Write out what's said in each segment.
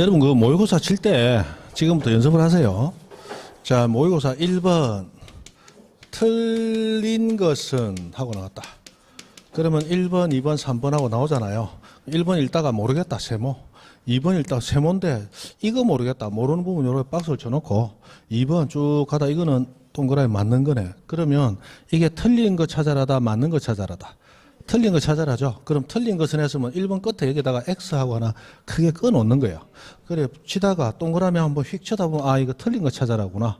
여러분 그 모의고사 칠 때 지금부터 연습을 하세요. 자, 모의고사 1번 틀린 것은 하고 나왔다. 그러면 1번, 2번, 3번 하고 나오잖아요. 1번 읽다가 모르겠다 세모, 2번 읽다가 세모인데 이거 모르겠다, 모르는 부분 이렇게 박스를 쳐놓고 2번 쭉 가다 이거는 동그라미 맞는 거네. 그러면 이게 틀린 거 찾아라다 맞는 거 찾아라다. 틀린 거 찾아라죠. 그럼 틀린 것은 했으면 1번 끝에 여기다가 X하고 하나 크게 꺼 놓는 거예요. 그래 치다가 동그라미 한번 휙 쳐다보면 아 이거 틀린 거 찾아라구나.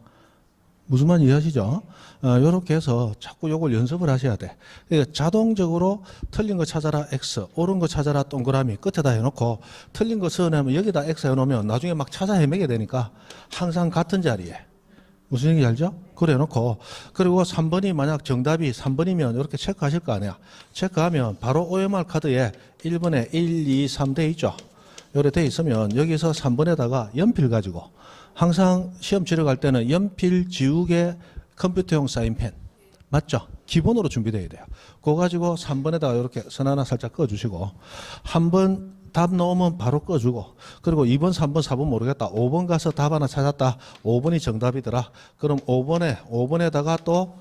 무슨 말인지 이해하시죠? 요렇게 해서 자꾸 요걸 연습을 하셔야 돼. 그러니까 자동적으로 틀린 거 찾아라 X, 옳은 거 찾아라 동그라미 끝에다 해놓고 틀린 거 써내면 여기다 X 해놓으면 나중에 막 찾아 헤매게 되니까 항상 같은 자리에. 무슨 얘기인지 알죠? 그래 놓고 그리고 3번이 만약 정답이 3번이면 이렇게 체크하실 거 아니야. 체크하면 바로 OMR 카드에 1번에 1, 2, 3 돼 있죠. 요래 돼 있으면 여기서 3번에다가 연필 가지고 항상 시험 치러 갈 때는 연필 지우개 컴퓨터용 사인펜 맞죠? 기본으로 준비되어야 돼요. 그거 가지고 3번에다가 이렇게 선 하나 살짝 꺼주시고 한 번 답 나오면 바로 꺼주고 그리고 2번, 3번, 4번 모르겠다. 5번 가서 답 하나 찾았다. 5번이 정답이더라. 그럼 5번에다가 또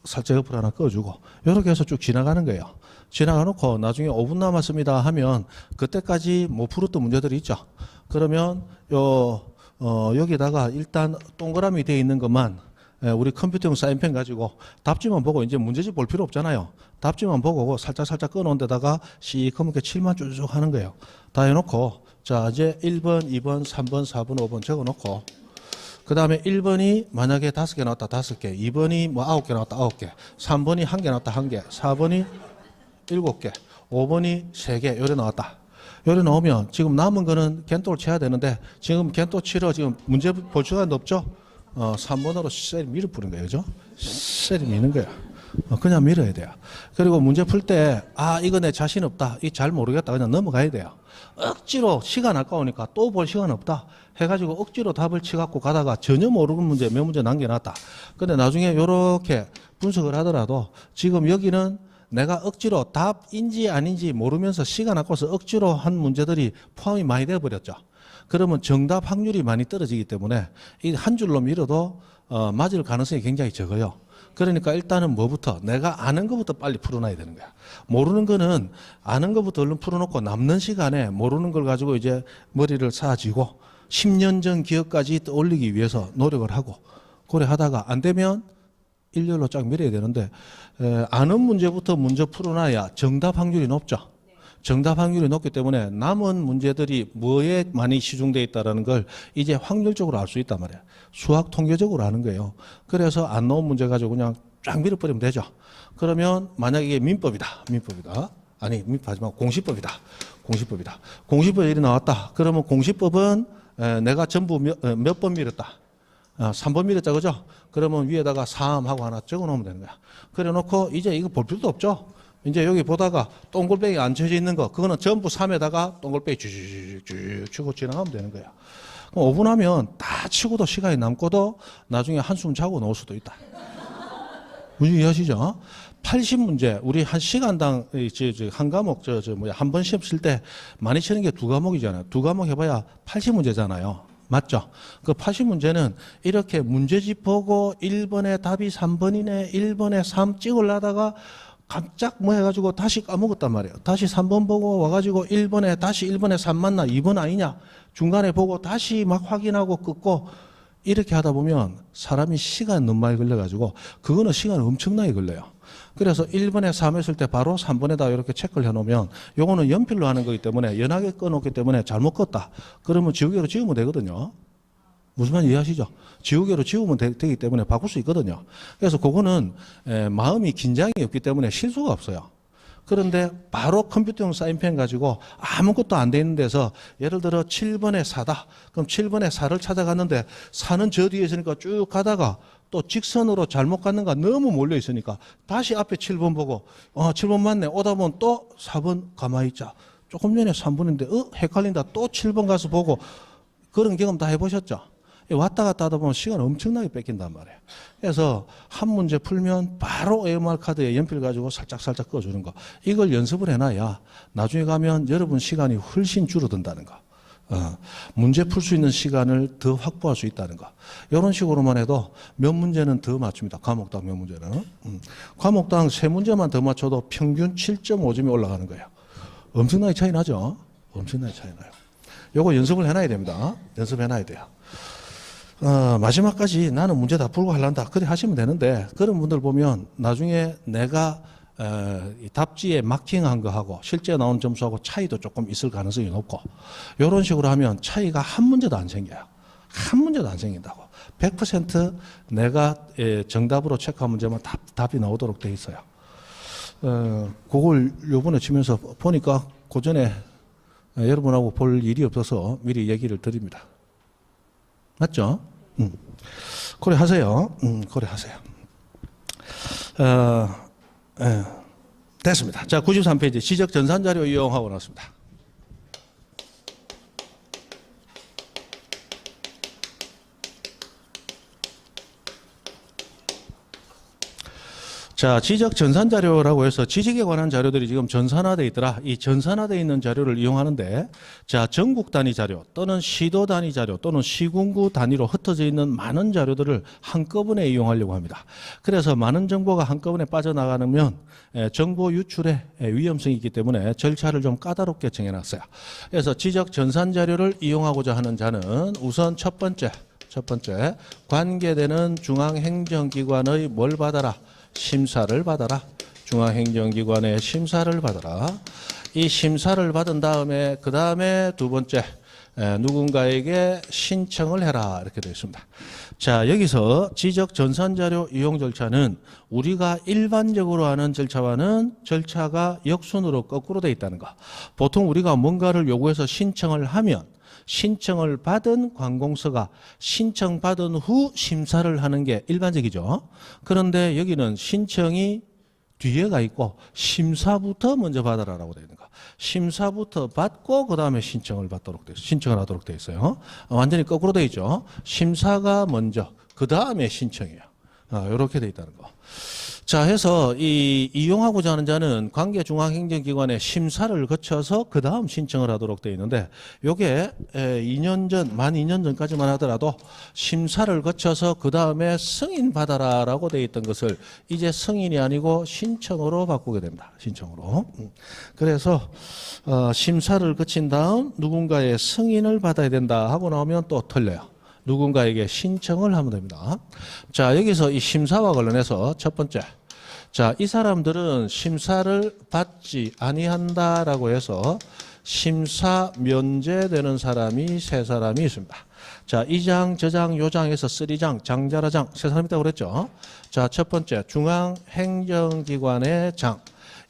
살짝 옆으로 하나 꺼주고 이렇게 해서 쭉 지나가는 거예요. 지나가 놓고 나중에 5분 남았습니다 하면 그때까지 못 풀었던 문제들이 있죠. 그러면 여기다가 일단 동그라미 되어 있는 것만 우리 컴퓨터용 사인펜 가지고 답지만 보고 이제 문제집 볼 필요 없잖아요. 답지만 보고 살짝 꺼놓은 데다가 시커멓게 칠만 쭉쭉 하는 거예요. 다 해놓고 자 이제 1번, 2번, 3번, 4번, 5번 적어놓고 그 다음에 1번이 만약에 5개 나왔다 5개, 2번이 뭐 9개 나왔다 9개, 3번이 1개 나왔다 1개, 4번이 7개, 5번이 3개 요래 나왔다. 요래 나오면 지금 남은 거는 겐토를 쳐야 되는데 지금 겐토 치러 지금 문제 볼 시간도 없죠. 3번으로 셀 밀어 푸는 거예요. 그죠? 셀이 미는 거야. 그냥 밀어야 돼요. 그리고 문제 풀 때, 이거 내 자신 없다. 이 잘 모르겠다. 그냥 넘어가야 돼요. 억지로 시간 아까우니까 또 볼 시간 없다. 해가지고 억지로 답을 치갖고 가다가 전혀 모르는 문제, 몇 문제 남겨놨다. 근데 나중에 요렇게 분석을 하더라도 지금 여기는 내가 억지로 답인지 아닌지 모르면서 시간 아까워서 억지로 한 문제들이 포함이 많이 되어버렸죠. 그러면 정답 확률이 많이 떨어지기 때문에 이 한 줄로 밀어도 맞을 가능성이 굉장히 적어요. 그러니까 일단은 뭐부터 내가 아는 것부터 빨리 풀어놔야 되는 거야. 모르는 거는 아는 것부터 얼른 풀어놓고 남는 시간에 모르는 걸 가지고 이제 머리를 쌓아지고 10년 전 기억까지 올리기 위해서 노력을 하고 그래 하다가 안 되면 일렬로 쫙 밀어야 되는데 아는 문제부터 먼저 풀어놔야 정답 확률이 높죠. 정답 확률이 높기 때문에 남은 문제들이 뭐에 많이 시중되어 있다는 걸 이제 확률적으로 알 수 있단 말이에요. 수학 통계적으로 아는 거예요. 그래서 안 나온 문제 가지고 그냥 쫙 밀어버리면 되죠. 그러면 만약에 이게 민법이다. 아니 민법하지 말고 공시법이다. 공시법이 나왔다. 그러면 공시법은 내가 전부 몇 번 밀었다. 3번 밀었자 그죠? 그러면 위에다가 3하고 하나 적어 놓으면 되는 거야. 그래 놓고 이제 이거 볼 필요도 없죠. 이제 여기 보다가 동글뱅이 안 쳐져 있는 거 그거는 전부 3에다가 동글뱅이 쭉 치고 지나가면 되는 거야. 5분 하면 다 치고도 시간이 남고도 나중에 한숨 자고 나올 수도 있다. 무슨 이해하시죠? 80문제 우리 한 시간당 한 과목 한 번 시험 칠 때 많이 치는 게 2과목이잖아요. 2과목 해봐야 80문제잖아요. 맞죠? 그 80문제는 이렇게 문제집 보고 1번에 답이 3번이네 1번에 3 찍으려다가 깜짝 뭐 해가지고 다시 까먹었단 말이에요. 다시 3번 보고 와가지고 1번에 3 맞나 2번 아니냐 중간에 보고 다시 막 확인하고 끊고 이렇게 하다 보면 사람이 시간 너무 많이 걸려가지고 그거는 시간 엄청나게 걸려요. 그래서 1번에 3 했을 때 바로 3번에다 이렇게 체크를 해놓으면 요거는 연필로 하는 거기 때문에 연하게 꺼놓기 때문에 잘못 껐다. 그러면 지우개로 지우면 되거든요. 무슨 말인지 이해하시죠? 지우개로 지우면 되기 때문에 바꿀 수 있거든요. 그래서 그거는 마음이 긴장이 없기 때문에 실수가 없어요. 그런데 바로 컴퓨터용 사인펜 가지고 아무것도 안 돼 있는 데서 예를 들어 7번에 4다. 그럼 7번에 4를 찾아갔는데 4는 저 뒤에 있으니까 쭉 가다가 또 직선으로 잘못 갔는가 너무 몰려 있으니까 다시 앞에 7번 보고 7번 맞네. 오다 보면 또 4번 가만히 있자. 조금 전에 3번인데 헷갈린다. 또 7번 가서 보고 그런 경험 다 해보셨죠? 왔다 갔다 하다 보면 시간 엄청나게 뺏긴단 말이에요. 그래서 한 문제 풀면 바로 AMR 카드에 연필 가지고 살짝 꺼주는 거. 이걸 연습을 해놔야 나중에 가면 여러분 시간이 훨씬 줄어든다는 거. 문제 풀 수 있는 시간을 더 확보할 수 있다는 거. 이런 식으로만 해도 몇 문제는 더 맞춥니다. 과목당 몇 문제는. 과목당 3문제만 더 맞춰도 평균 7.5점이 올라가는 거예요. 엄청나게 차이 나죠? 엄청나게 차이 나요. 요거 연습을 해놔야 됩니다. 연습해놔야 돼요. 마지막까지 나는 문제 다 풀고 하란다. 그래 하시면 되는데, 그런 분들 보면 나중에 내가 답지에 마킹한 거하고 실제 나온 점수하고 차이도 조금 있을 가능성이 높고, 이런 식으로 하면 차이가 한 문제도 안 생겨요. 한 문제도 안 생긴다고. 100% 내가 정답으로 체크한 문제만 답이 나오도록 돼 있어요. 그걸 요번에 치면서 보니까 그 전에 여러분하고 볼 일이 없어서 미리 얘기를 드립니다. 맞죠? 그래 하세요. 그래 하세요. 됐습니다. 자, 93페이지 지적 전산 자료 이용하고 나왔습니다. 자, 지적 전산 자료라고 해서 지식에 관한 자료들이 지금 전산화되어 있더라. 이 전산화되어 있는 자료를 이용하는데, 자, 전국 단위 자료 또는 시도 단위 자료 또는 시군구 단위로 흩어져 있는 많은 자료들을 한꺼번에 이용하려고 합니다. 그래서 많은 정보가 한꺼번에 빠져나가면 정보 유출에 위험성이 있기 때문에 절차를 좀 까다롭게 정해놨어요. 그래서 지적 전산 자료를 이용하고자 하는 자는 우선 첫 번째 관계되는 중앙행정기관의 뭘 받아라? 심사를 받아라. 중앙행정기관의 심사를 받아라. 이 심사를 받은 다음에 그 다음에 두 번째 누군가에게 신청을 해라 이렇게 되어 있습니다. 자, 여기서 지적 전산자료 이용 절차는 우리가 일반적으로 하는 절차와는 절차가 역순으로 거꾸로 되어 있다는 거. 보통 우리가 뭔가를 요구해서 신청을 하면 신청을 받은 관공서가 신청받은 후 심사를 하는 게 일반적이죠. 그런데 여기는 신청이 뒤에가 있고 심사부터 먼저 받아라라고 되어 있는 거. 심사부터 받고 그 다음에 신청을 하도록 되어 있어요. 완전히 거꾸로 되어 있죠. 심사가 먼저, 그 다음에 신청이에요. 이렇게 되어 있다는 거. 자, 해서 이용하고자 하는 자는 관계 중앙행정기관의 심사를 거쳐서 그 다음 신청을 하도록 되어 있는데, 요게 2년 전, 만 2년 전까지만 하더라도 심사를 거쳐서 그 다음에 승인 받아라라고 되어 있던 것을 이제 승인이 아니고 신청으로 바꾸게 됩니다. 신청으로. 그래서 심사를 거친 다음 누군가의 승인을 받아야 된다 하고 나오면 또 틀려요. 누군가에게 신청을 하면 됩니다. 자, 여기서 이 심사와 관련해서 첫 번째. 자, 이 사람들은 심사를 받지 아니한다라고 해서 심사 면제되는 사람이 세 사람이 있습니다. 자, 이 장, 저 장, 요 장에서 3장, 장자라장 세 사람 있다고 그랬죠. 자, 첫 번째 중앙행정기관의 장.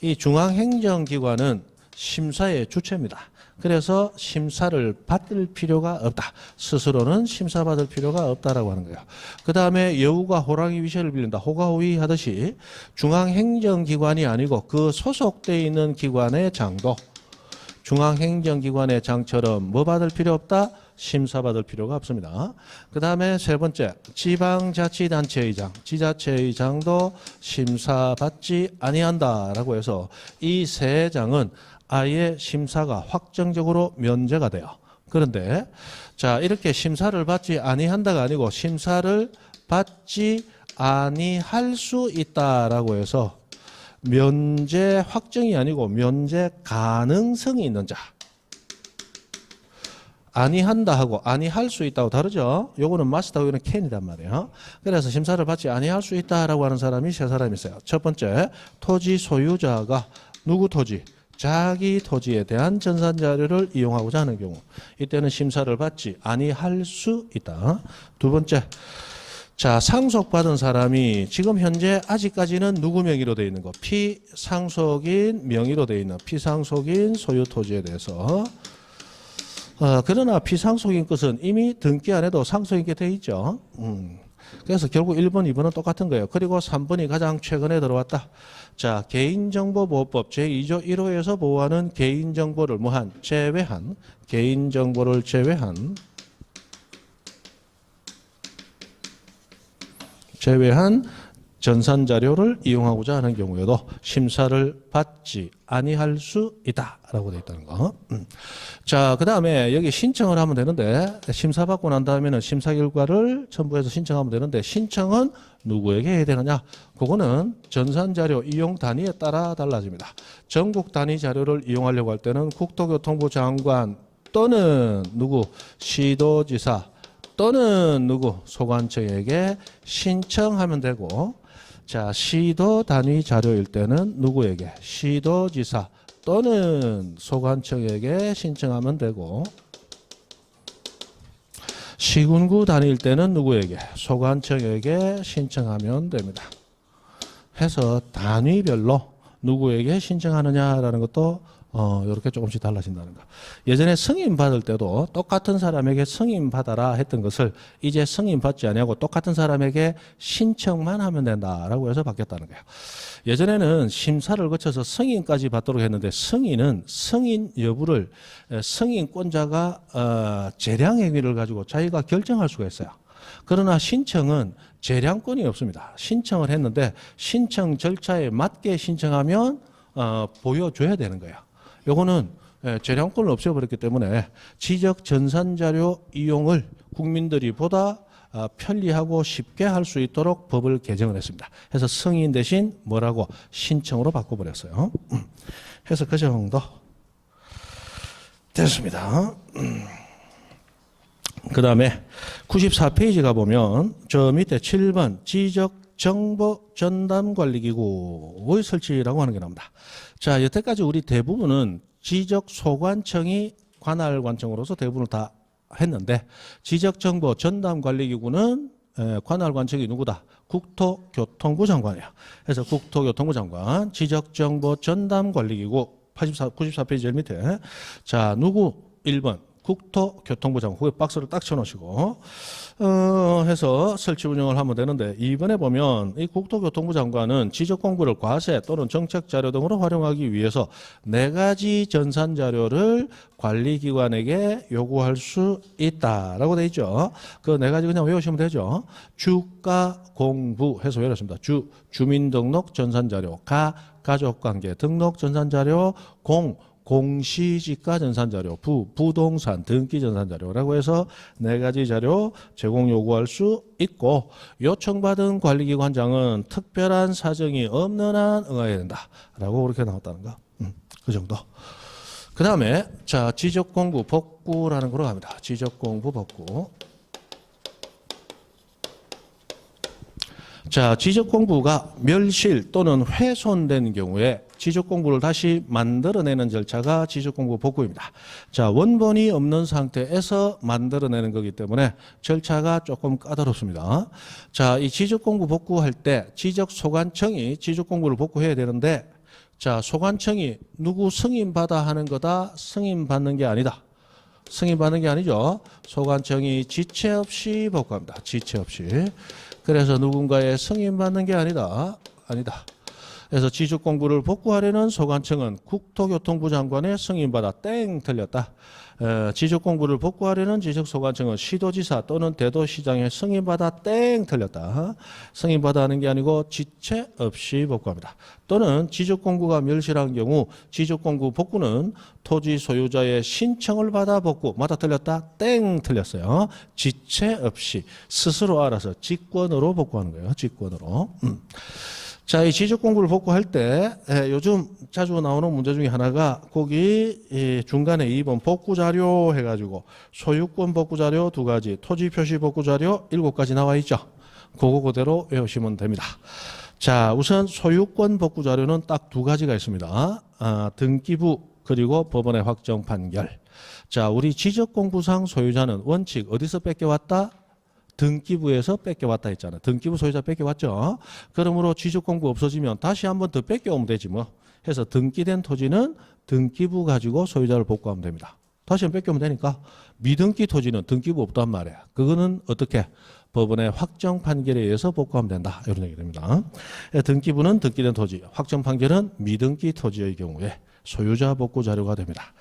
이 중앙행정기관은 심사의 주체입니다. 그래서 심사를 받을 필요가 없다. 스스로는 심사받을 필요가 없다라고 하는 거예요. 그 다음에 여우가 호랑이 위세를 빌린다. 호가호위 하듯이 중앙행정기관이 아니고 그 소속되어 있는 기관의 장도 중앙행정기관의 장처럼 뭐 받을 필요 없다? 심사받을 필요가 없습니다. 그 다음에 세 번째 지방자치단체의 장, 지자체의 장도 심사받지 아니한다라고 해서 이 세 장은 아예 심사가 확정적으로 면제가 돼요. 그런데 자, 이렇게 심사를 받지 아니한다가 아니고 심사를 받지 아니할 수 있다라고 해서 면제 확정이 아니고 면제 가능성이 있는 자. 아니한다 하고 아니할 수 있다고 다르죠. 요거는 마스터, 요거는 캔이단 말이에요. 그래서 심사를 받지 아니할 수 있다라고 하는 사람이 세 사람이 있어요. 첫 번째, 토지 소유자가 누구 토지? 자기 토지에 대한 전산 자료를 이용하고자 하는 경우, 이때는 심사를 받지 아니할 수 있다. 두 번째, 자, 상속받은 사람이 지금 현재 아직까지는 누구 명의로 되어 있는 거? 피상속인 명의로 되어 있는 피상속인 소유 토지에 대해서. 그러나 피상속인 것은 이미 등기 안 해도 상속인께 되어 있죠. 그래서 결국 1번, 2번은 똑같은 거예요. 그리고 3번이 가장 최근에 들어왔다. 자, 개인정보보호법 제2조 1호에서 보호하는 개인정보를 제외한, 개인정보를 제외한 전산 자료를 이용하고자 하는 경우에도 심사를 받지 아니할 수 있다라고 되어 있다는 거. 자, 그다음에 여기 신청을 하면 되는데 심사 받고 난 다음에는 심사 결과를 첨부해서 신청하면 되는데 신청은 누구에게 해야 되느냐? 그거는 전산 자료 이용 단위에 따라 달라집니다. 전국 단위 자료를 이용하려고 할 때는 국토교통부 장관 또는 누구 시도지사 또는 누구 소관청에게 신청하면 되고, 자, 시도 단위 자료일 때는 누구에게 시도지사 또는 소관청에게 신청하면 되고, 시군구 단위일 때는 누구에게 소관청에게 신청하면 됩니다. 해서 단위별로 누구에게 신청하느냐라는 것도 이렇게 조금씩 달라진다는 거. 예전에 승인 받을 때도 똑같은 사람에게 승인 받아라 했던 것을 이제 승인 받지 아니하고 똑같은 사람에게 신청만 하면 된다라고 해서 바뀌었다는 거예요. 예전에는 심사를 거쳐서 승인까지 받도록 했는데 승인은 승인 여부를 승인권자가 재량 행위를 가지고 자기가 결정할 수가 있어요. 그러나 신청은 재량권이 없습니다. 신청을 했는데 신청 절차에 맞게 신청하면 보여줘야 되는 거예요. 요거는 재량권을 없애버렸기 때문에 지적 전산자료 이용을 국민들이 보다 편리하고 쉽게 할 수 있도록 법을 개정을 했습니다. 그래서 승인 대신 뭐라고 신청으로 바꿔버렸어요. 그래서 그 정도 됐습니다. 그 다음에 94페이지 가보면 저 밑에 7번 지적정보전담관리기구의 설치라고 하는 게 나옵니다. 자, 여태까지 우리 대부분은 지적소관청이 관할관청으로서 대부분을 다 했는데 지적정보전담관리기구는 관할관청이 누구다? 국토교통부 장관이에요. 그래서 국토교통부 장관 지적정보전담관리기구 94페이지 밑에 자 누구 1번 국토교통부 장관, 거기 박스를 딱 쳐놓으시고, 해서 설치 운영을 하면 되는데, 이번에 보면 이 국토교통부 장관은 지적공부를 과세 또는 정책자료 등으로 활용하기 위해서 4가지 전산자료를 관리기관에게 요구할 수 있다라고 되어 있죠. 그 4가지 그냥 외우시면 되죠. 주가 공부 해서 외웠습니다. 주민등록 전산자료, 가족관계 등록 전산자료, 공시지가 전산자료, 부동산 등기 전산자료라고 해서 4가지 자료 제공 요구할 수 있고 요청받은 관리기관장은 특별한 사정이 없는 한 응하여야 된다라고 그렇게 나왔다는 거. 그 정도. 그 다음에 자 지적공부 복구라는 거로 갑니다. 지적공부 복구. 자, 지적공부가 멸실 또는 훼손된 경우에 지적공부를 다시 만들어내는 절차가 지적공부 복구입니다. 자, 원본이 없는 상태에서 만들어내는 거기 때문에 절차가 조금 까다롭습니다. 자, 이 지적공부 복구할 때 지적소관청이 지적공부를 복구해야 되는데 자, 소관청이 누구 승인받아 하는 거다? 승인받는 게 아니다. 승인받는 게 아니죠. 소관청이 지체 없이 복구합니다. 지체 없이. 그래서 누군가의 승인받는 게 아니다. 그래서 지적공부를 복구하려는 소관청은 국토교통부 장관의 승인받아 땡 틀렸다. 지적공부를 복구하려는 지적소관청은 시도지사 또는 대도시장의 승인받아 땡 틀렸다. 승인받아 하는 게 아니고 지체 없이 복구합니다. 또는 지적공부가 멸실한 경우 지적공부 복구는 토지 소유자의 신청을 받아 복구. 맞아 틀렸다? 땡 틀렸어요. 지체 없이 스스로 알아서 직권으로 복구하는 거예요. 직권으로. 자, 이 지적공부를 복구할 때 요즘 자주 나오는 문제 중에 하나가 거기 중간에 2번 복구자료 해가지고 소유권 복구자료 2가지, 토지표시 복구자료 7가지 나와 있죠. 그거 그대로 외우시면 됩니다. 자, 우선 소유권 복구자료는 딱 2가지가 있습니다. 등기부 그리고 법원의 확정 판결. 자, 우리 지적공부상 소유자는 원칙 어디서 뺏겨왔다? 등기부에서 뺏겨왔다 했잖아요. 등기부 소유자 뺏겨왔죠. 그러므로 지적공부 없어지면 다시 한 번 더 뺏겨오면 되지 뭐. 해서 등기된 토지는 등기부 가지고 소유자를 복구하면 됩니다. 다시 한 번 뺏겨오면 되니까 미등기 토지는 등기부 없단 말이에요. 그거는 어떻게? 법원의 확정 판결에 의해서 복구하면 된다. 이런 얘기 됩니다. 등기부는 등기된 토지, 확정 판결은 미등기 토지의 경우에 소유자 복구 자료가 됩니다.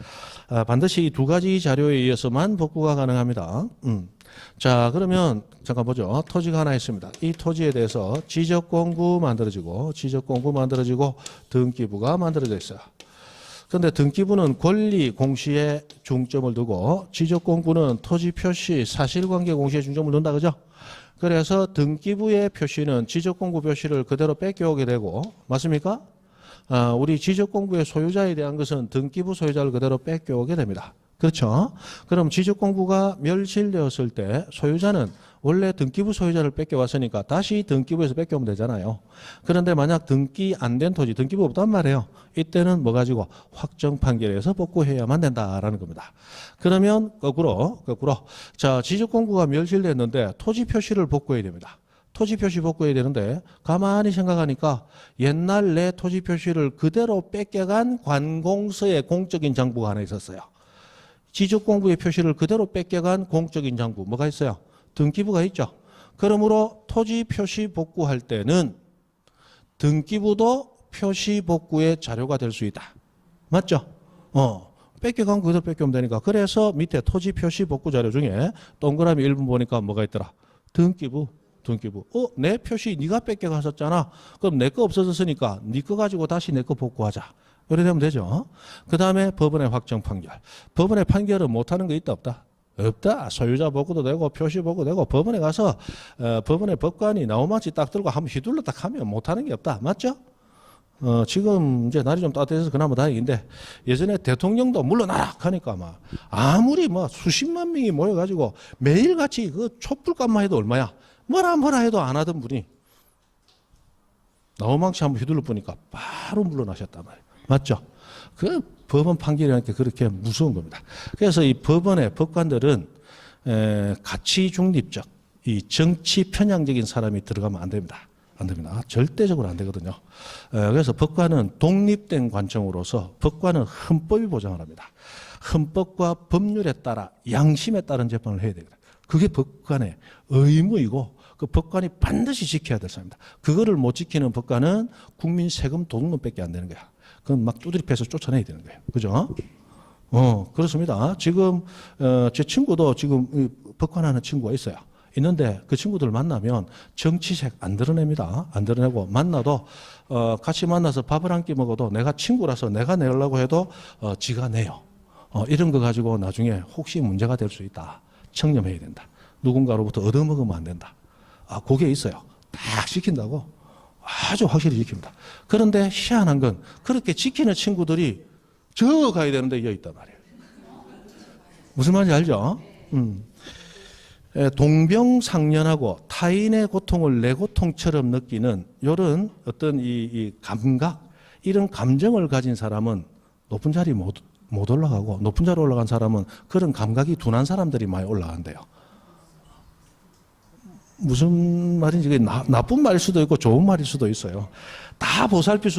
반드시 이 2가지 자료에 의해서만 복구가 가능합니다. 자, 그러면 잠깐 보죠. 토지가 하나 있습니다. 이 토지에 대해서 지적공구 만들어지고 등기부가 만들어져 있어요. 그런데 등기부는 권리 공시에 중점을 두고 지적공구는 토지 표시 사실관계 공시에 중점을 둔다 그죠? 그래서 등기부의 표시는 지적공구 표시를 그대로 뺏겨오게 되고 맞습니까? 우리 지적공구의 소유자에 대한 것은 등기부 소유자를 그대로 뺏겨오게 됩니다. 그렇죠? 그럼 지적공구가 멸실되었을 때 소유자는 원래 등기부 소유자를 뺏겨왔으니까 다시 등기부에서 뺏겨오면 되잖아요. 그런데 만약 등기 안 된 토지, 등기부 없단 말이에요. 이때는 뭐 가지고 확정 판결에서 복구해야만 된다라는 겁니다. 그러면 거꾸로 자, 지적공구가 멸실됐는데 토지 표시를 복구해야 됩니다. 토지 표시 복구해야 되는데 가만히 생각하니까 옛날 내 토지 표시를 그대로 뺏겨간 관공서의 공적인 장부가 하나 있었어요. 지적공구의 표시를 그대로 뺏겨간 공적인 장부 뭐가 있어요? 등기부가 있죠. 그러므로 토지 표시 복구할 때는 등기부도 표시 복구의 자료가 될 수 있다. 맞죠? 뺏겨간 그대로 뺏겨오면 되니까. 그래서 밑에 토지 표시 복구 자료 중에 동그라미 1번 보니까 뭐가 있더라? 등기부. 내 표시 네가 뺏겨갔었잖아. 그럼 내 거 없어졌으니까 네 거 가지고 다시 내 거 복구하자. 이렇게 되면 되죠. 그 다음에 법원의 확정 판결. 법원의 판결은 못하는 거 있다 없다? 없다. 소유자 복구도 되고 표시 복구도 되고 법원에 가서 법원의 법관이 나무만치 딱 들고 한번 휘둘러 딱 하면 못하는 게 없다. 맞죠? 지금 이제 날이 좀 따뜻해서 그나마 다행인데 예전에 대통령도 물러나라 하니까 막 아무리 뭐 수십만 명이 모여가지고 매일같이 그 촛불값만 해도 얼마야? 뭐라 해도 안 하던 분이 나무만치 한번 휘둘러 보니까 바로 물러나셨단 말이에요. 맞죠? 그 법원 판결이라는 게 그렇게 무서운 겁니다. 그래서 이 법원의 법관들은 가치 중립적, 이 정치 편향적인 사람이 들어가면 안 됩니다. 안 됩니다. 절대적으로 안 되거든요. 그래서 법관은 독립된 관점으로서 법관은 헌법이 보장을 합니다. 헌법과 법률에 따라 양심에 따른 재판을 해야 됩니다. 그게 법관의 의무이고 그 법관이 반드시 지켜야 될 사람입니다. 그거를 못 지키는 법관은 국민 세금 도둑놈밖에 안 되는 거야. 그건 막 두드리 패서 쫓아내야 되는 거예요. 그죠? 그렇습니다. 지금, 제 친구도 지금 법관하는 친구가 있어요. 있는데 그 친구들 만나면 정치색 안 드러냅니다. 안 드러내고 만나도, 같이 만나서 밥을 한 끼 먹어도 내가 친구라서 내가 내려고 해도, 지가 내요. 이런 거 가지고 나중에 혹시 문제가 될 수 있다. 청렴해야 된다. 누군가로부터 얻어먹으면 안 된다. 그게 있어요. 딱 지킨다고. 아주 확실히 지킵니다. 그런데 희한한 건 그렇게 지키는 친구들이 저 가야 되는데 여기 있단 말이에요. 무슨 말인지 알죠? 동병상련하고 타인의 고통을 내 고통처럼 느끼는 이런 어떤 이 감각, 이런 감정을 가진 사람은 높은 자리 못 올라가고 높은 자리 올라간 사람은 그런 감각이 둔한 사람들이 많이 올라간대요. 무슨 말인지 나쁜 말일 수도 있고 좋은 말일 수도 있어요. 다 보살필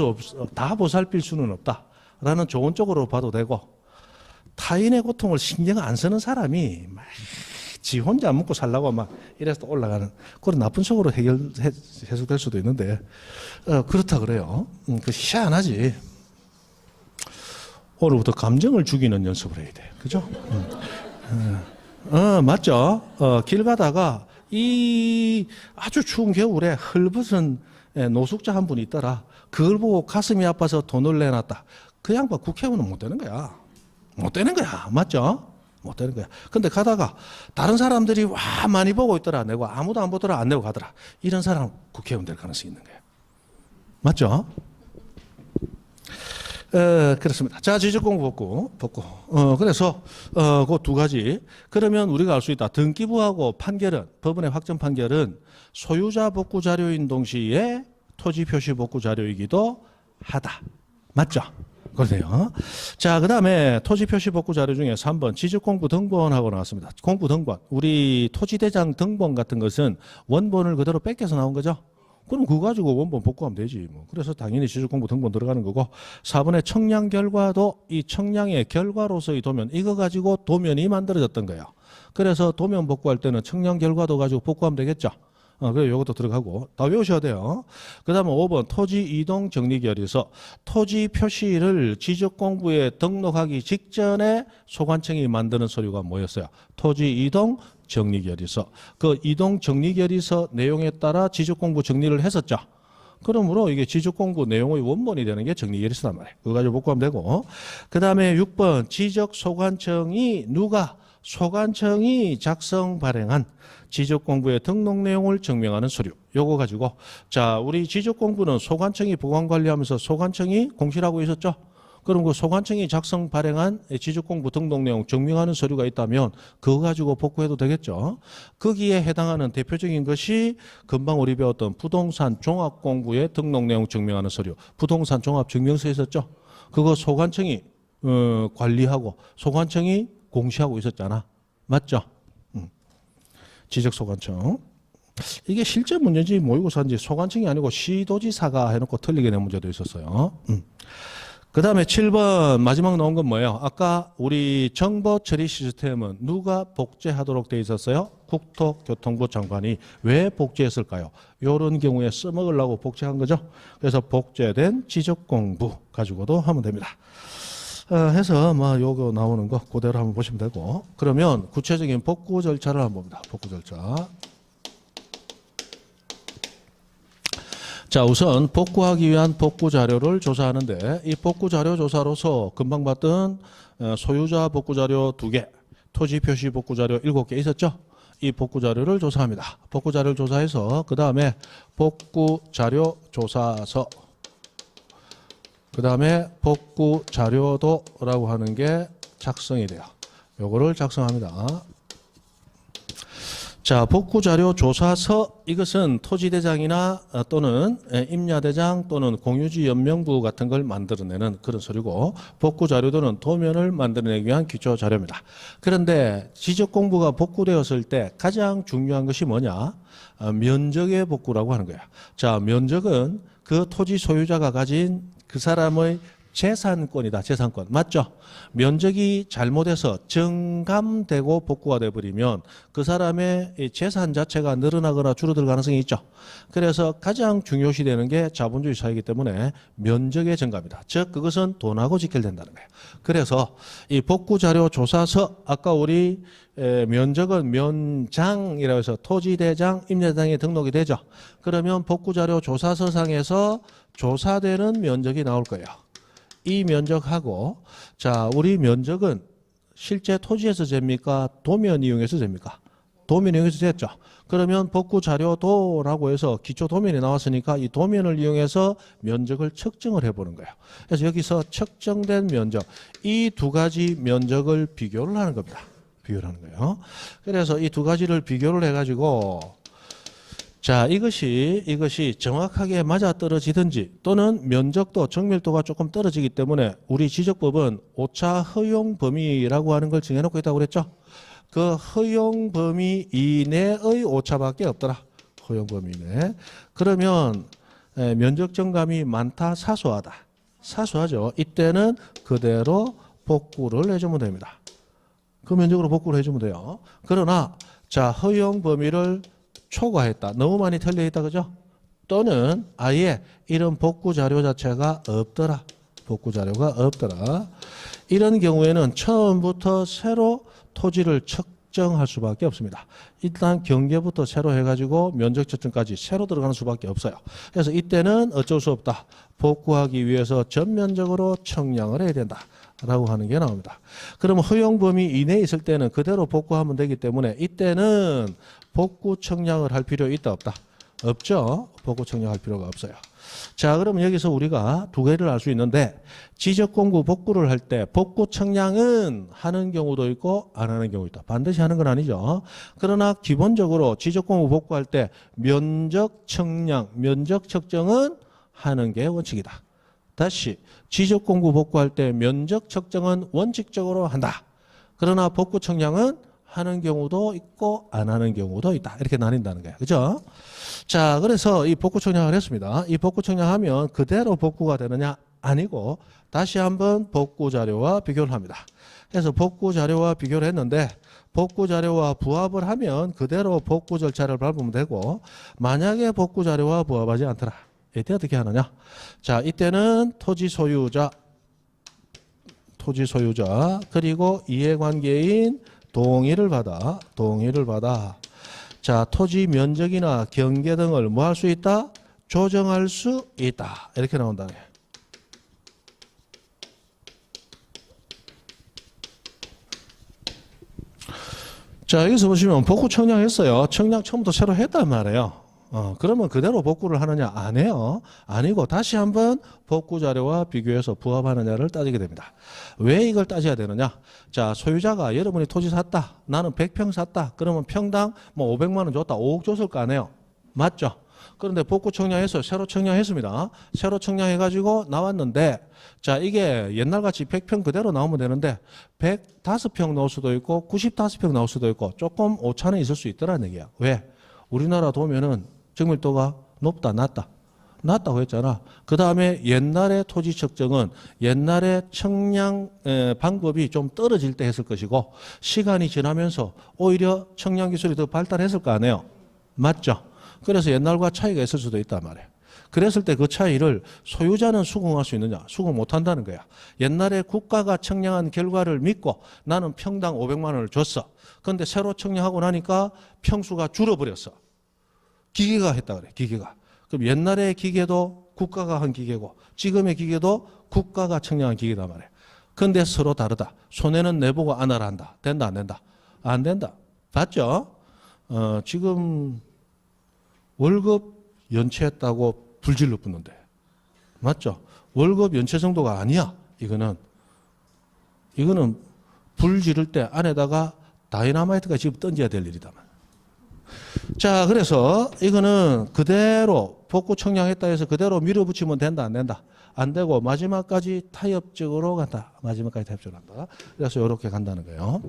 수는 없다라는 좋은 쪽으로 봐도 되고 타인의 고통을 신경 안 쓰는 사람이 지 혼자 먹고 살라고 막 이래서 올라가는 그런 나쁜 쪽으로 해석될 수도 있는데 그렇다 그래요. 그 희한하지. 오늘부터 감정을 죽이는 연습을 해야 돼. 그죠? 맞죠? 길 가다가 이 아주 추운 겨울에 헐벗은 노숙자 한 분이 있더라. 그걸 보고 가슴이 아파서 돈을 내놨다. 그 양반 국회의원은 못 되는 거야. 못 되는 거야. 맞죠? 못 되는 거야. 근데 가다가 다른 사람들이 와 많이 보고 있더라. 내고 아무도 안 보더라. 안 내고 가더라. 이런 사람은 국회의원 될 가능성이 있는 거야. 맞죠? 그렇습니다. 자, 지적공부 복구. 그래서, 그 두 가지. 그러면 우리가 알 수 있다. 등기부하고 판결은, 법원의 확정 판결은 소유자 복구 자료인 동시에 토지 표시 복구 자료이기도 하다. 맞죠? 그러네요. 자, 그 다음에 토지 표시 복구 자료 중에 3번 지적공부 등본하고 나왔습니다. 공부 등본. 우리 토지대장 등본 같은 것은 원본을 그대로 뺏겨서 나온 거죠? 그럼 그거 가지고 원본 복구하면 되지. 뭐. 그래서 당연히 지적공부 등본 들어가는 거고 4번의 청량 결과도 이 청량의 결과로서의 도면 이거 가지고 도면이 만들어졌던 거예요. 그래서 도면 복구할 때는 청량 결과도 가지고 복구하면 되겠죠. 그래 요것도 들어가고 다 외우셔야 돼요. 그 다음에 5번 토지 이동 정리결의서 토지 표시를 지적공부에 등록하기 직전에 소관청이 만드는 서류가 뭐였어요? 토지 이동 정리결의서. 그 이동 정리결의서 내용에 따라 지적공부 정리를 했었죠. 그러므로 이게 지적공부 내용의 원본이 되는 게 정리결의서란 말이에요. 그거 가지고 복구하면 되고. 그 다음에 6번 지적소관청이 소관청이 작성 발행한 지적공부의 등록 내용을 증명하는 서류. 요거 가지고 자, 우리 지적공부는 소관청이 보관관리하면서 소관청이 공시하고 있었죠. 그럼 그 소관청이 작성 발행한 지적공부 등록 내용 증명하는 서류가 있다면 그거 가지고 복구해도 되겠죠. 거기에 해당하는 대표적인 것이 금방 우리 배웠던 부동산 종합공부의 등록 내용 증명하는 서류. 부동산 종합증명서 있었죠. 그거 소관청이 관리하고 소관청이 공시하고 있었잖아. 맞죠? 지적소관청. 이게 실제 문제인지 모의고사인지 소관청이 아니고 시도지사가 해놓고 틀리게 낸 문제도 있었어요. 그 다음에 7번 마지막 나온 건 뭐예요? 아까 우리 정보 처리 시스템은 누가 복제하도록 돼 있었어요? 국토교통부 장관이 왜 복제했을까요? 이런 경우에 써먹으려고 복제한 거죠. 그래서 복제된 지적공부 가지고도 하면 됩니다. 해서 뭐 요거 나오는 거 그대로 한번 보시면 되고. 그러면 구체적인 복구 절차를 한번 봅니다. 복구 절차. 자, 우선 복구하기 위한 복구 자료를 조사하는데 이 복구 자료 조사로서 금방 봤던 소유자 복구 자료 2개, 토지 표시 복구 자료 7개 있었죠? 이 복구 자료를 조사합니다. 복구 자료를 조사해서 그 다음에 복구 자료 조사서, 그 다음에 복구 자료도라고 하는 게 작성이 돼요. 요거를 작성합니다. 자, 복구자료 조사서, 이것은 토지대장이나 또는 임야대장 또는 공유지 연명부 같은 걸 만들어내는 그런 서류고, 복구자료도는 도면을 만들어내기 위한 기초자료입니다. 그런데 지적공부가 복구되었을 때 가장 중요한 것이 뭐냐? 면적의 복구라고 하는 거야. 자, 면적은 그 토지 소유자가 가진 그 사람의 재산권이다. 재산권. 맞죠? 면적이 잘못해서 정감되고 복구가 돼버리면 그 사람의 재산 자체가 늘어나거나 줄어들 가능성이 있죠. 그래서 가장 중요시 되는 게 자본주의 사회이기 때문에 면적의 증가입니다. 즉 그것은 돈하고 직결된다는 거예요. 그래서 이 복구자료 조사서, 아까 우리 면적은 면장이라고 해서 토지대장, 임야대장에 등록이 되죠. 그러면 복구자료 조사서상에서 조사되는 면적이 나올 거예요. 이 면적하고, 자, 우리 면적은 실제 토지에서 잽니까? 도면 이용해서 잽니까? 도면 이용해서 쟀죠. 그러면 복구자료도라고 해서 기초 도면이 나왔으니까 이 도면을 이용해서 면적을 측정을 해보는 거예요. 그래서 여기서 측정된 면적, 이 두 가지 면적을 비교를 하는 겁니다. 비교를 하는 거예요. 그래서 이 두 가지를 비교를 해가지고, 자, 이것이 정확하게 맞아떨어지든지 또는 면적도 정밀도가 조금 떨어지기 때문에 우리 지적법은 오차 허용 범위라고 하는 걸 정해놓고 있다고 그랬죠. 그 허용 범위 이내의 오차밖에 없더라. 허용 범위 이내. 그러면 면적 증감이 많다, 사소하다. 사소하죠. 이때는 그대로 복구를 해주면 됩니다. 그 면적으로 복구를 해주면 돼요. 그러나 자, 허용 범위를 초과했다. 너무 많이 틀려있다. 그죠? 또는 아예 이런 복구 자료 자체가 없더라. 복구 자료가 없더라. 이런 경우에는 처음부터 새로 토지를 측정할 수밖에 없습니다. 일단 경계부터 새로 해가지고 면적 측정까지 새로 들어가는 수밖에 없어요. 그래서 이때는 어쩔 수 없다. 복구하기 위해서 전면적으로 청량을 해야 된다. 라고 하는 게 나옵니다. 그러면 허용 범위 이내에 있을 때는 그대로 복구하면 되기 때문에 이때는 복구 청량을 할 필요 있다 없다? 없죠. 복구 청량할 필요가 없어요. 자, 그러면 여기서 우리가 두 개를 알 수 있는데 지적공부 복구를 할 때 복구 청량은 하는 경우도 있고 안 하는 경우도 있다. 반드시 하는 건 아니죠. 그러나 기본적으로 지적공부 복구할 때 면적 청량, 면적 측정은 하는 게 원칙이다. 다시 지적공부 복구할 때 면적 측정은 원칙적으로 한다. 그러나 복구 청량은 하는 경우도 있고 안 하는 경우도 있다. 이렇게 나뉜다는 거예요. 그죠? 자, 그래서 이 복구 청량을 했습니다. 이 복구 청량하면 그대로 복구가 되느냐? 아니고 다시 한번 복구 자료와 비교를 합니다. 그래서 복구 자료와 비교를 했는데 복구 자료와 부합을 하면 그대로 복구 절차를 밟으면 되고, 만약에 복구 자료와 부합하지 않더라. 이때 어떻게 하느냐? 자, 이때는 토지 소유자 그리고 이해관계인 동의를 받아. 자, 토지 면적이나 경계 등을 뭐 할 수 있다? 조정할 수 있다. 이렇게 나온다. 자, 여기서 보시면 복구 청량했어요. 청량 처음부터 새로 했단 말이에요. 그러면 그대로 복구를 하느냐? 안 해요. 아니고 다시 한번 복구 자료와 비교해서 부합하느냐를 따지게 됩니다. 왜 이걸 따져야 되느냐? 자, 소유자가 여러분이 토지 샀다. 나는 100평 샀다. 그러면 평당 뭐 500만 원 줬다. 5억 줬을 거 아니에요. 맞죠? 그런데 복구 청량해서 새로 청량했습니다. 새로 청량해가지고 나왔는데, 자, 이게 옛날같이 100평 그대로 나오면 되는데 105평 나올 수도 있고 95평 나올 수도 있고 조금 오차는 있을 수 있더라는 얘기야. 왜? 우리나라 도면은 정밀도가 높다, 낮다. 낮다고 했잖아. 그 다음에 옛날의 토지 측정은 옛날에 청량 방법이 좀 떨어질 때 했을 것이고 시간이 지나면서 오히려 청량 기술이 더 발달했을 거 아니에요. 맞죠? 그래서 옛날과 차이가 있을 수도 있단 말이에요. 그랬을 때 그 차이를 소유자는 수긍할 수 있느냐? 수긍 못 한다는 거야. 옛날에 국가가 청량한 결과를 믿고 나는 평당 500만 원을 줬어. 그런데 새로 청량하고 나니까 평수가 줄어버렸어. 기계가 했다 그래, 기계가. 그럼 옛날의 기계도 국가가 한 기계고 지금의 기계도 국가가 청량한 기계다 말이야. 그런데 서로 다르다. 손해는 내보고 안 하라 한다. 된다, 안 된다? 안 된다. 봤죠? 지금 월급 연체했다고 불질러 붙는데. 맞죠? 월급 연체 정도가 아니야. 이거는 불 지를 때 안에다가 다이나마이트가 집어 던져야 될 일이다. 자, 그래서 이거는 그대로 복구 청량했다 해서 그대로 밀어붙이면 된다, 안 된다? 안 되고 마지막까지 타협적으로 간다. 마지막까지 타협적으로 간다. 그래서 이렇게 간다는 거예요.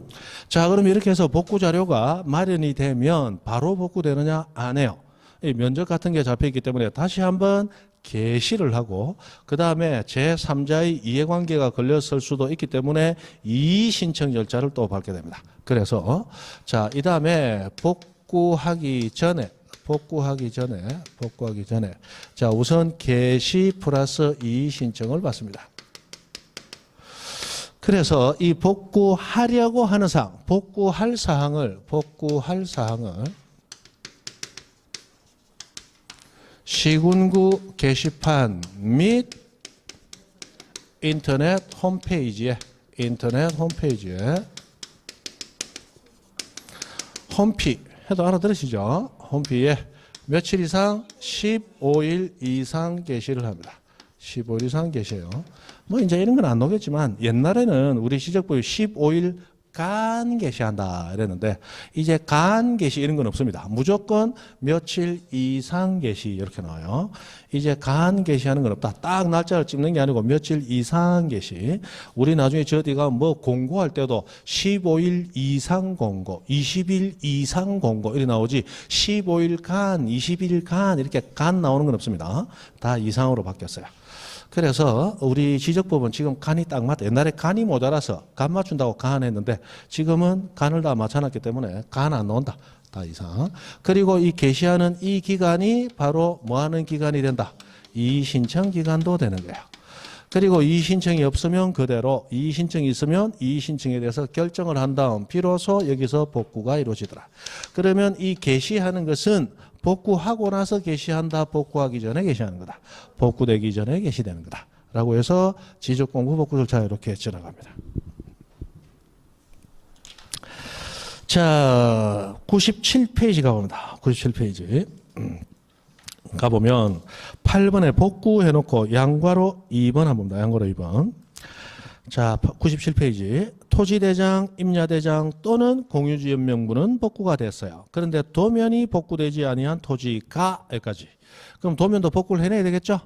자, 그럼 이렇게 해서 복구 자료가 마련이 되면 바로 복구되느냐? 안 해요. 이 면적 같은 게 잡혀 있기 때문에 다시 한번 게시를 하고 그 다음에 제3자의 이해관계가 걸렸을 수도 있기 때문에 이의신청 절차를 또 밟게 됩니다. 그래서 자, 이 다음에 복구하기 전에 자, 우선 게시 플러스 이의신청을 받습니다. 그래서 이 복구하려고 하는 사항, 복구할 사항을 시군구 게시판 및 인터넷 홈페이지에 홈피 해도 알아들으시죠? 홈피에 며칠 이상 15일 이상 게시를 합니다. 15일 이상 게시해요. 뭐 이제 이런 건 안 나오겠지만 옛날에는 우리 시적법이 15일 간 게시한다 이랬는데 이제 간 게시 이런 건 없습니다. 무조건 며칠 이상 게시 이렇게 나와요. 이제 간 게시하는 건 없다. 딱 날짜를 찍는 게 아니고 며칠 이상 게시. 우리 나중에 저디가 뭐 공고할 때도 15일 이상 공고, 20일 이상 공고 이렇게 나오지 15일 간, 20일 간 이렇게 간 나오는 건 없습니다. 다 이상으로 바뀌었어요. 그래서 우리 지적법은 지금 간이 딱 맞다. 옛날에 간이 모자라서 간 맞춘다고 간 했는데 지금은 간을 다 맞춰놨기 때문에 간 안 나온다. 다 이상. 그리고 이 게시하는 이 기간이 바로 뭐 하는 기간이 된다. 이의신청 기간도 되는 거예요. 그리고 이의신청이 없으면 그대로, 이의신청이 있으면 이의신청에 대해서 결정을 한 다음 비로소 여기서 복구가 이루어지더라. 그러면 이 게시하는 것은 복구하고 나서 게시한다, 복구하기 전에 게시하는 거다. 복구되기 전에 게시되는 거다. 라고 해서 지적공고 복구 절차 이렇게 지나갑니다. 자, 97페이지 가봅니다. 97페이지. 가보면 8번에 복구해놓고 양괄호 2번 한번 봅니다. 양괄호 2번. 자, 97페이지. 토지대장, 임야대장 또는 공유지역 명부는 복구가 됐어요. 그런데 도면이 복구되지 아니한 토지가 여기까지. 그럼 도면도 복구를 해내야 되겠죠?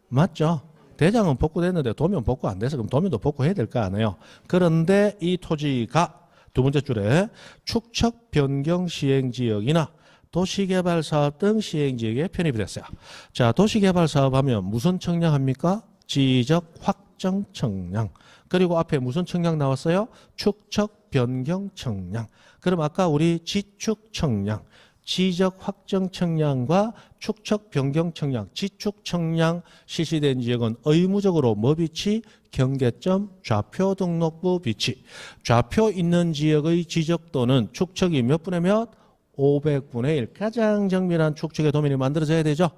맞죠? 대장은 복구됐는데 도면 복구 안 돼서 그럼 도면도 복구해야 될 거 아니에요. 그런데 이 토지가 두 번째 줄에 축척 변경 시행지역이나 도시개발사업 등 시행지역에 편입이 됐어요. 자, 도시개발사업 하면 무슨 청량합니까? 지적 확정 청량. 그리고 앞에 무슨 청량 나왔어요? 축척 변경 청량. 그럼 아까 우리 지축 청량, 지적 확정 청량과 축척 변경 청량, 지축 청량 실시된 지역은 의무적으로 뭐 비치? 경계점 좌표 등록부 비치. 좌표 있는 지역의 지적도는 축척이 몇 분의 몇? 500분의 1. 가장 정밀한 축척의 도면이 만들어져야 되죠.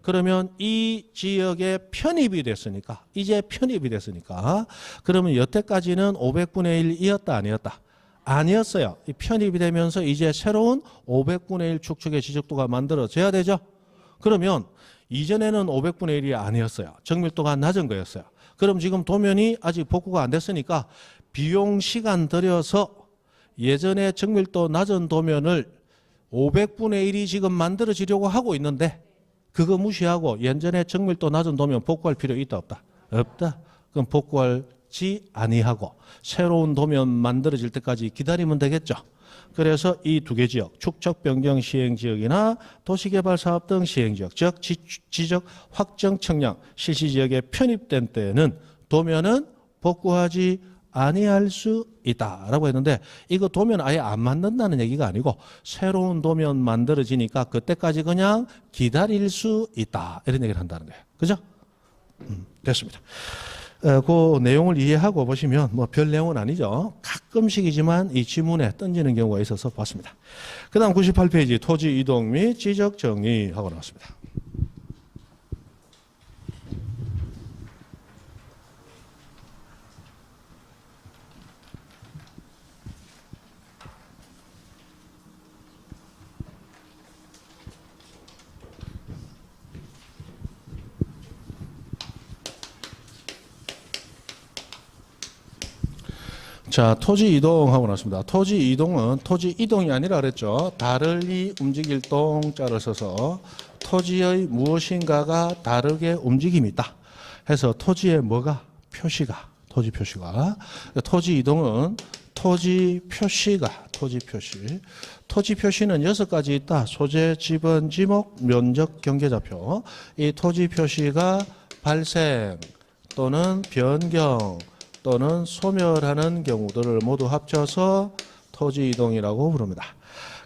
그러면 이 지역에 편입이 됐으니까, 이제 편입이 됐으니까, 그러면 여태까지는 500분의 1이었다, 아니었다? 아니었어요. 이 편입이 되면서 이제 새로운 500분의 1 축척의 지적도가 만들어져야 되죠. 그러면 이전에는 500분의 1이 아니었어요. 정밀도가 낮은 거였어요. 그럼 지금 도면이 아직 복구가 안 됐으니까 비용 시간 들여서 예전에 정밀도 낮은 도면을 500분의 1이 지금 만들어지려고 하고 있는데 그거 무시하고 예전에 정밀도 낮은 도면 복구할 필요 있다 없다? 없다. 그럼 복구하지 아니하고 새로운 도면 만들어질 때까지 기다리면 되겠죠. 그래서 이 두 개 지역, 축척 변경 시행 지역이나 도시개발 사업 등 시행 지역, 즉 지적 확정 청량 실시 지역에 편입된 때는 도면은 복구하지 아니할 수 있다라고 했는데 이거 도면 아예 안 만든다는 얘기가 아니고 새로운 도면 만들어지니까 그때까지 그냥 기다릴 수 있다 이런 얘기를 한다는 거예요. 그죠? 됐습니다. 그 내용을 이해하고 보시면 뭐 별 내용은 아니죠. 가끔씩이지만 이 지문에 던지는 경우가 있어서 봤습니다. 그 다음 98페이지 토지 이동 및 지적 정리하고 나왔습니다. 자, 토지 이동하고 나왔습니다. 토지 이동은 토지 이동이 아니라 그랬죠. 다르게 움직일 동자를 써서 토지의 무엇인가가 다르게 움직임이 있다. 해서 토지에 뭐가? 표시가. 토지 표시가. 토지 이동은 토지 표시가. 토지 표시. 토지 표시는 6가지 있다. 소재, 지번, 지목, 면적, 경계좌표. 이 토지 표시가 발생 또는 변경 또는 소멸하는 경우들을 모두 합쳐서 토지 이동이라고 부릅니다.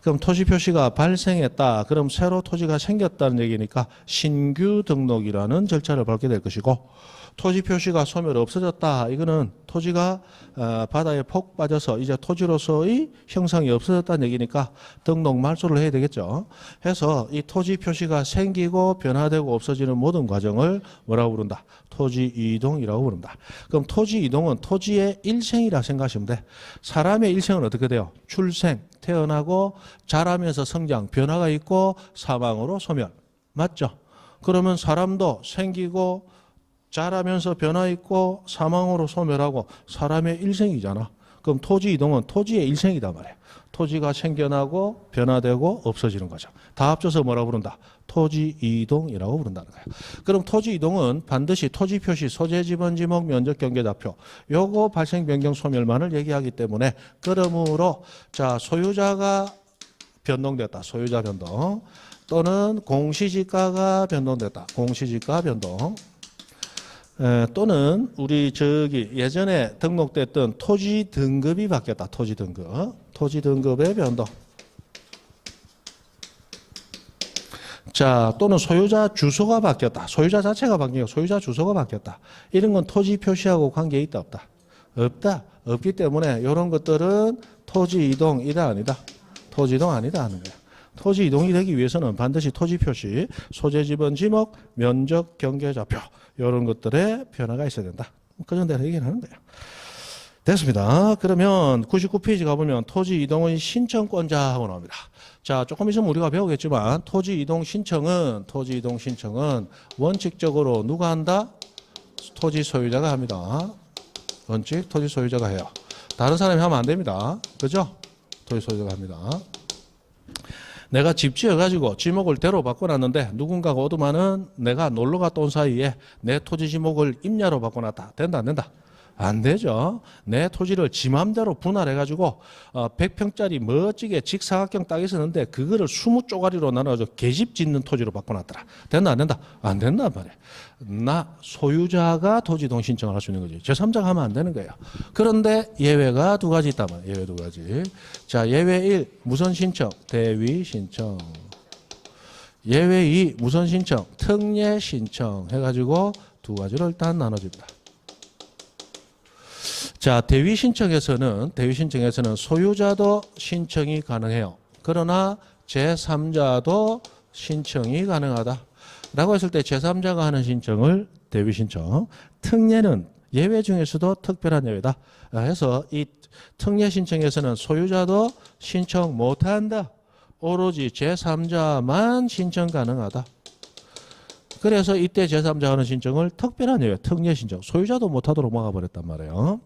그럼 토지 표시가 발생했다. 그럼 새로 토지가 생겼다는 얘기니까 신규 등록이라는 절차를 밟게 될 것이고 토지 표시가 소멸 없어졌다. 이거는 토지가 바다에 폭 빠져서 이제 토지로서의 형상이 없어졌다는 얘기니까 등록 말소를 해야 되겠죠. 해서 이 토지 표시가 생기고 변화되고 없어지는 모든 과정을 뭐라고 부른다? 토지 이동이라고 부른다. 그럼 토지 이동은 토지의 일생이라 생각하시면 돼. 사람의 일생은 어떻게 돼요? 출생, 태어나고 자라면서 성장, 변화가 있고 사망으로 소멸. 맞죠? 그러면 사람도 생기고 자라면서 변화 있고 사망으로 소멸하고 사람의 일생이잖아. 그럼 토지 이동은 토지의 일생이다 말이야. 토지가 생겨나고 변화되고 없어지는 거죠. 다 합쳐서 뭐라고 부른다? 토지 이동이라고 부른다는 거예요. 그럼 토지 이동은 반드시 토지 표시, 소재, 지번, 지목, 면적, 경계좌표 요거 발생, 변경, 소멸만을 얘기하기 때문에 그러므로 자 소유자가 변동됐다. 소유자 변동 또는 공시지가가 변동됐다. 공시지가 변동 또는 우리 저기 예전에 등록됐던 토지 등급이 바뀌었다. 토지 등급. 토지 등급의 변동. 자, 또는 소유자 주소가 바뀌었다. 소유자 자체가 바뀌고 소유자 주소가 바뀌었다. 이런 건 토지 표시하고 관계 있다 없다? 없다. 없기 때문에 이런 것들은 토지 이동이다 아니다? 토지 이동 아니다 하는 거야. 토지 이동이 되기 위해서는 반드시 토지 표시, 소재, 지번, 지목, 면적, 경계좌표 이런 것들의 변화가 있어야 된다. 그 정도로 얘기를 하는 거예요. 됐습니다. 그러면 99페이지 가보면 토지 이동의 신청권자하고 나옵니다. 자, 조금 있으면 우리가 배우겠지만 토지 이동 신청은 원칙적으로 누가 한다? 토지 소유자가 합니다. 원칙 토지 소유자가 해요. 다른 사람이 하면 안 됩니다. 그죠? 토지 소유자가 합니다. 내가 집 지어가지고 지목을 대로 바꿔놨는데 누군가가 오더만은 내가 놀러 갔다 온 사이에 내 토지 지목을 임야로 바꿔놨다. 된다 안 된다? 안 되죠. 내 토지를 지 맘대로 분할해가지고 100평짜리 멋지게 직사각형 딱 있었는데 그거를 20쪼가리로 나눠가지고 계집 짓는 토지로 바꿔놨더라. 된다 안 된다? 안 된단 말이야. 나 소유자가 토지 이동 신청을 할 수 있는 거지. 제3자가 하면 안 되는 거예요. 그런데 예외가 2가지 있단 말이에요. 예외 2가지. 자, 예외 1 무선 신청, 대위 신청. 예외 2 무선 신청, 특례 신청 해가지고 두 가지로 일단 나눠집니다. 자, 대위 신청에서는 소유자도 신청이 가능해요. 그러나 제3자도 신청이 가능하다. 라고 했을 때 제3자가 하는 신청을 대위 신청, 특례는 예외 중에서도 특별한 예외다. 해서 이 특례 신청에서는 소유자도 신청 못한다. 오로지 제3자만 신청 가능하다. 그래서 이때 제3자가 하는 신청을 특별한 예외, 특례 신청, 소유자도 못하도록 막아버렸단 말이에요.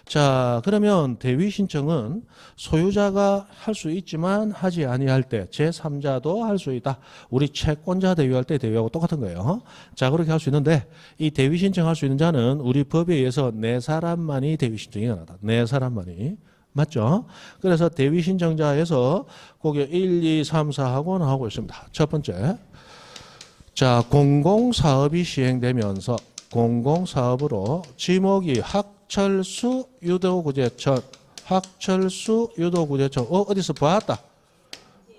자, 그러면 대위 신청은 소유자가 할 수 있지만 하지 아니할 때 제3자도 할 수 있다. 우리 채권자 대위할 때 대위하고 똑같은 거예요. 자, 그렇게 할 수 있는데 이 대위 신청할 수 있는 자는 우리 법에 의해서 4사람만이 대위 신청이 가능하다. 4사람만이. 맞죠? 그래서 대위 신청자에서 거기 1, 2, 3, 4하고 나오고 있습니다. 첫 번째. 자, 공공사업이 시행되면서 공공사업으로 지목이 학철수 유도구제천, 학철수 유도구제천. 어디서 봤다?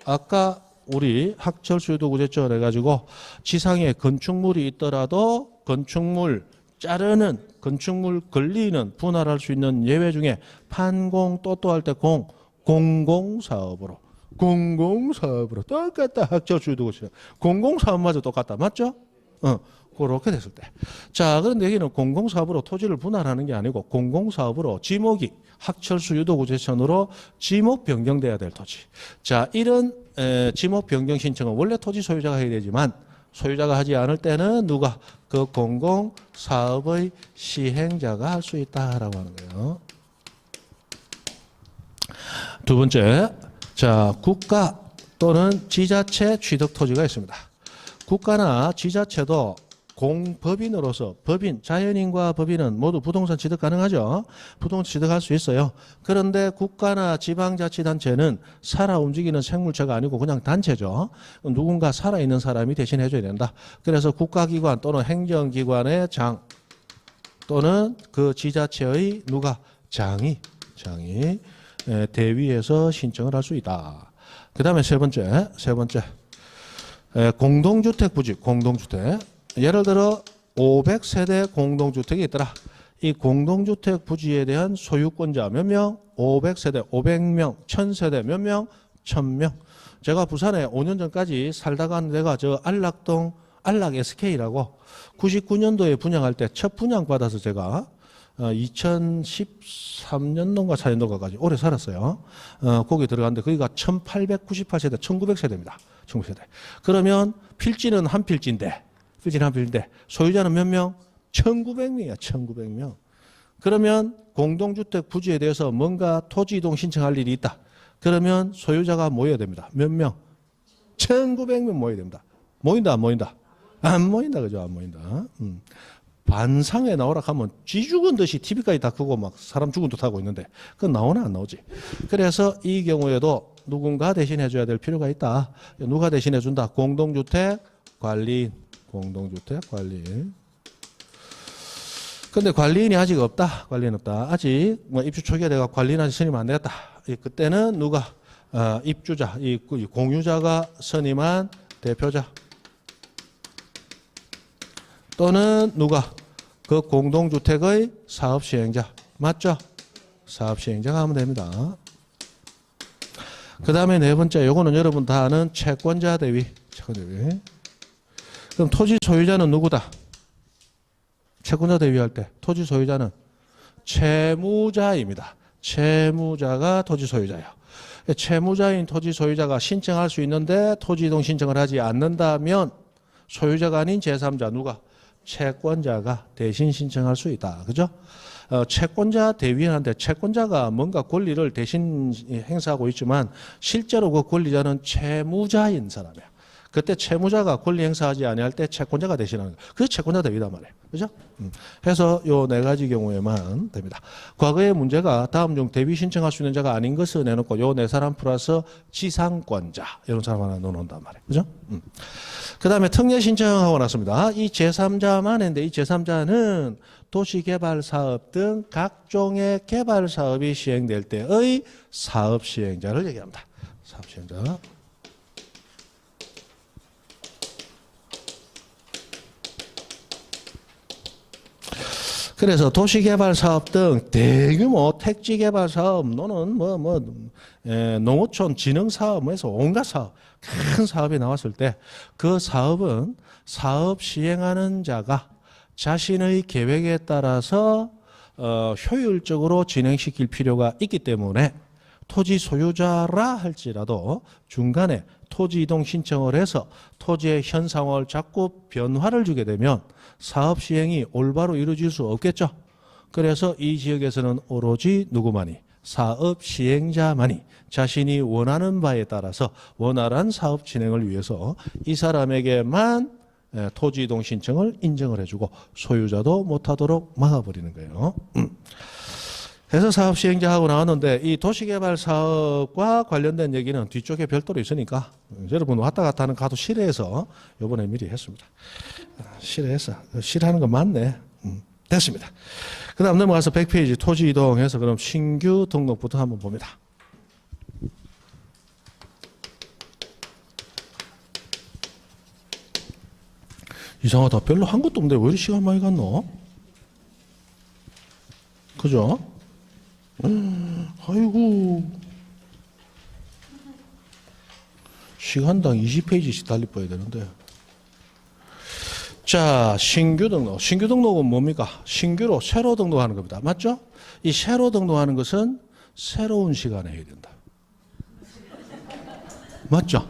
아까 우리 학철수 유도구제천 해가지고 지상에 건축물이 있더라도 건축물 자르는, 건축물 걸리는, 분할할 수 있는 예외 중에 판공, 또할 때 공공사업으로. 공공사업으로 똑같다. 학철수 유도구제천. 공공사업마저 똑같다. 맞죠? 그렇게 됐을 때. 자, 그런데 여기는 공공사업으로 토지를 분할하는 게 아니고 공공사업으로 지목이 학철수 유도구제천으로 지목 변경돼야 될 토지. 자, 이런 지목 변경 신청은 원래 토지 소유자가 해야 되지만 소유자가 하지 않을 때는 누가? 그 공공사업의 시행자가 할 수 있다라고 하는 거예요. 두 번째, 자, 국가 또는 지자체 취득 토지가 있습니다. 국가나 지자체도 공법인으로서 법인, 자연인과 법인은 모두 부동산 취득 가능하죠. 부동산 취득할 수 있어요. 그런데 국가나 지방자치단체는 살아 움직이는 생물체가 아니고 그냥 단체죠. 누군가 살아있는 사람이 대신 해줘야 된다. 그래서 국가기관 또는 행정기관의 장 또는 그 지자체의 누가? 장이 대위에서 신청을 할 수 있다. 그 다음에 세 번째. 공동주택 부지, 공동주택. 예를 들어 500세대 공동주택이 있더라. 이 공동주택 부지에 대한 소유권자 몇 명? 500세대, 500명, 1000세대 몇 명? 1000명. 제가 부산에 5년 전까지 살다가 한 데가 저 안락동, 안락 SK라고 99년도에 분양할 때 첫 분양 받아서 제가 2013년도인가 14년도까지 오래 살았어요. 거기 들어갔는데 거기가 1898세대, 1900세대입니다. 1900세대. 그러면 필지는 한 필지인데 소유자는 몇 명? 1900명이야. 1900명. 그러면 공동주택 부지에 대해서 뭔가 토지 이동 신청할 일이 있다. 그러면 소유자가 모여야 됩니다. 몇 명? 1900명 모여야 됩니다. 모인다 안 모인다? 안 모인다. 그죠? 안 모인다. 반상에 나오라 하면 쥐 죽은 듯이 TV까지 다 끄고 막 사람 죽은 듯 하고 있는데 그건 나오나 안 나오지. 그래서 이 경우에도 누군가 대신해 줘야 될 필요가 있다. 누가 대신해 준다? 공동주택 관리인. 공동주택 관리인. 근데 관리인이 아직 없다. 관리인 없다. 아직 뭐 입주 초기에 내가 관리인 아직 선임 안 되었다. 그때는 누가? 입주자, 이 공유자가 선임한 대표자. 또는 누가? 그 공동주택의 사업시행자. 맞죠? 사업시행자가 하면 됩니다. 그 다음에 네 번째, 요거는 여러분 다 아는 채권자 대위. 채권대위. 그럼 토지 소유자는 누구다? 채권자 대위할 때 토지 소유자는 채무자입니다. 채무자가 토지 소유자예요. 채무자인 토지 소유자가 신청할 수 있는데 토지 이동 신청을 하지 않는다면 소유자가 아닌 제3자 누가? 채권자가 대신 신청할 수 있다. 그죠? 채권자 대위한테 채권자가 뭔가 권리를 대신 행사하고 있지만 실제로 그 권리자는 채무자인 사람이야. 그때 채무자가 권리 행사하지 아니할 때 채권자가 대신하는 거예요. 그게 채권자 대위단 말이에요. 그죠? 해서 요 네 가지 경우에만 됩니다. 과거의 문제가 다음 중 대위 신청할 수 있는 자가 아닌 것을 내놓고 요 네 사람 플러스 지상권자 이런 사람 하나 넣어놓는단 말이에요. 그죠? 그 다음에 특례 신청하고 났습니다. 이 제3자만 했는데 이 제3자는 도시개발사업 등 각종의 개발사업이 시행될 때의 사업시행자를 얘기합니다. 사업시행자. 그래서 도시개발사업 등 대규모 택지개발사업 또는 농어촌 진흥사업에서 온갖 사업, 큰 사업이 나왔을 때 그 사업은 사업 시행하는 자가 자신의 계획에 따라서 효율적으로 진행시킬 필요가 있기 때문에 토지 소유자라 할지라도 중간에 토지 이동 신청을 해서 토지의 현 상황을 자꾸 변화를 주게 되면 사업 시행이 올바로 이루어질 수 없겠죠. 그래서 이 지역에서는 오로지 누구만이 사업 시행자만이 자신이 원하는 바에 따라서 원활한 사업 진행을 위해서 이 사람에게만 토지 이동 신청을 인정을 해주고 소유자도 못하도록 막아버리는 거예요. 그래서 사업 시행자하고 나왔는데 이 도시개발 사업과 관련된 얘기는 뒤쪽에 별도로 있으니까 여러분 왔다 갔다 하는 가도 싫어해서 이번에 미리 했습니다. 싫어해서 싫어하는 거 맞네. 됐습니다. 그 다음 넘어가서 100페이지 토지 이동해서 그럼 신규 등록부터 한번 봅니다. 이상하다. 별로 한 것도 없는데 왜 이렇게 시간 많이 갔노? 그죠? 아이고. 시간당 20페이지씩 달리빠야 되는데. 자, 신규 등록. 신규 등록은 뭡니까? 신규로 새로 등록하는 겁니다. 맞죠? 이 새로 등록하는 것은 새로운 시간에 해야 된다. 맞죠?